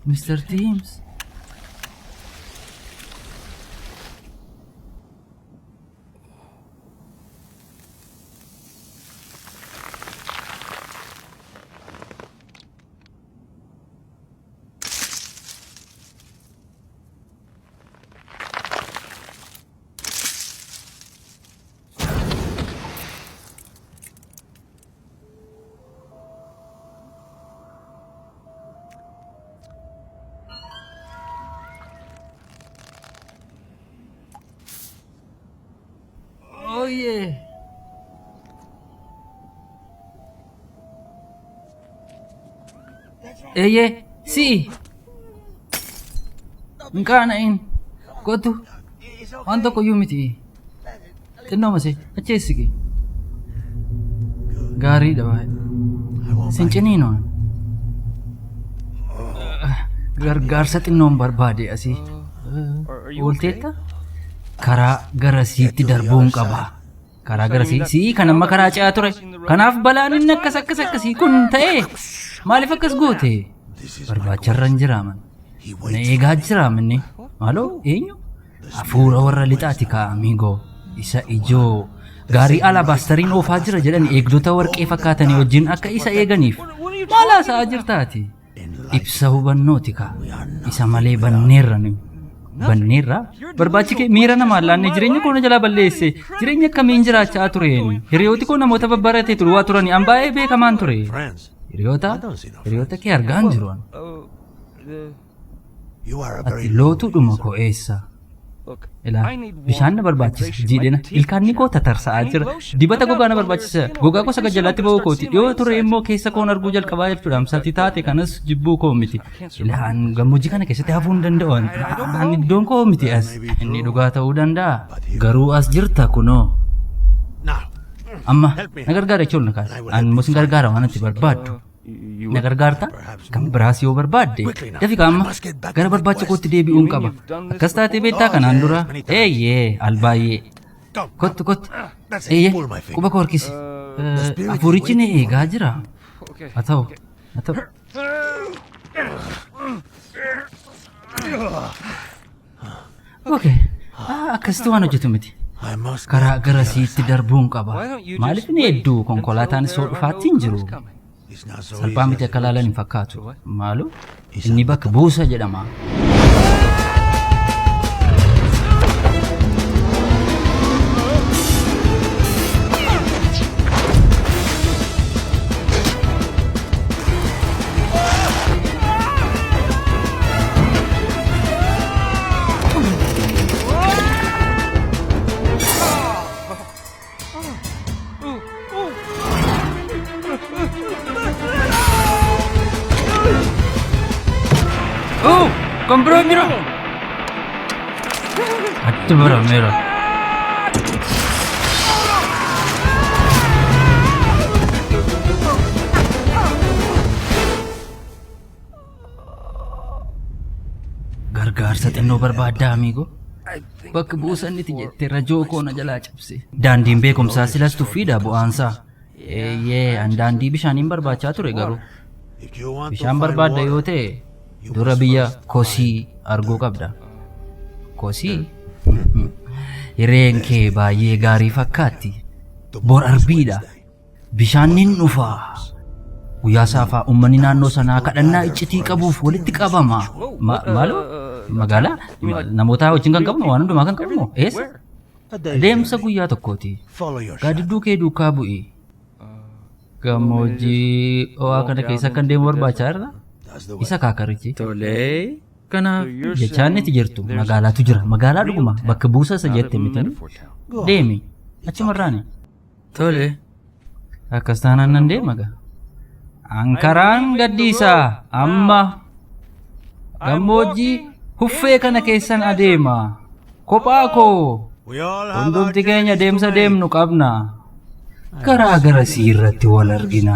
Mr. Teams. Oh yeah. Si. Nkanain. Kotu. Wanta ko yumiti. Tinno masih. Achesigi. Gari dawa. Sincenino. Gargar sa tinnom barbade asi. Ulteta? Karaa gara siitti darbuun qaba. Karaa gara sii kan amma karaa ce'aa ture. Kanaaf balaan inni akkas akkasii kun ta'e maaliif akkas goote? Barbaacharran jiraaman. Na eegaa jiraamanni. Maaloo eenyu? Hafuura warra lixaati kaa amiigoo. Isa ijoo gaarii alabaastariin oofaa jira jedhan eegdota warqee fakkaatanii wajjin akka isa eeganiif maalaa sa'aa jirtaati? Ibsa hubannooti kaa. Isa malee banneerrani. Banneerra barbaachi kee miira namaa laannee jireenya koo na jalaa balleesse jireenya akkamiin jiraachaa tureen hiriyooti koo namoota babbaratee turuwaa turanii an baay'ee beekamaan ture hiriyoota kee argaan jiru ati lootuudhuma koo eessa ilaa bishaan na barbaachisa jiidhina ilkaanni koo tatarsa'aa jira dibata gogaa na barbaachisa gogaa koo saga jalaatti ba'uu kooti dhiyoo ture immoo keessa koon arguu jalqabaa jechuudha amsatti taate kanas jibbuu koo miti ilaan gammoojjii kana keessatti hafuu hin danda'an an iddoon koo miti as inni dhugaa ta'uu danda'a garuu as jirta kunoo amma na gargaara jechuun na kaasa an immoo sin gargaara waan ati barbaaddu na gargaarta kan biraas yoo barbaadde dafika amma gara barbaacha kootti deebi'uun qaba akkas taatee beektaa kanaan dura eeyyee albaay'ee kottu eeyyee quba koo harkisi hafuurichi na eegaa jira haa ta'u okay akkasitti waan hojjetu miti karaa gara siitti darbuun qaba maaliif inni hedduu konkolaataan soo dhufaatti hin jiru salphaa miti akka laalan hin fakkaatu maalu inni bakka buusa jedhama. Compró, mira. Hati mira. Gargaarsa xinnoo barbaaddaa amigo. Bakka buusannitti jettee rajoo koo na jalaa cabse. Daandiin beekumsaa silas tuffiidha bu'aansaa. Eeyyee an daandii bishaaniin barbaachaa ture garuu. Bishaan barbaadda yoo ta'e dura biyya Kosii arguu qabda. Kosii? Hireen kee baay'ee gaarii fakkaatti. Bor arbiidha. Bishaan nin dhufaa. Guyyaa saafaa uummanni naannoo sanaa kadhannaa iccitii qabuuf walitti qabama. Maaloo? Magaalaa? Namoota wajjin kan qabnu waan hundumaa kan qabnu eessa? Deemsa guyyaa tokkooti. Gaadidduu kee duukaa bu'i. Gammoojjii ho'aa kana keessa kan deemu barbaachaa irra? Isa kaakarichi. Tolee. Kanaaf jechaan itti jirtu magaalaatu jira. Magaalaa dhuguma bakka buusa isa jette miti. Deemi. Achumarraani. Tolee. Akkas taanaan nan deema gaa. Ankaraan gaddiisaa amma gammoojjii huffee kana keessan adeema. Kophaa koo. Hundumti keenya deemsa deemnu qabna. Garaa gara sii irratti wal argina.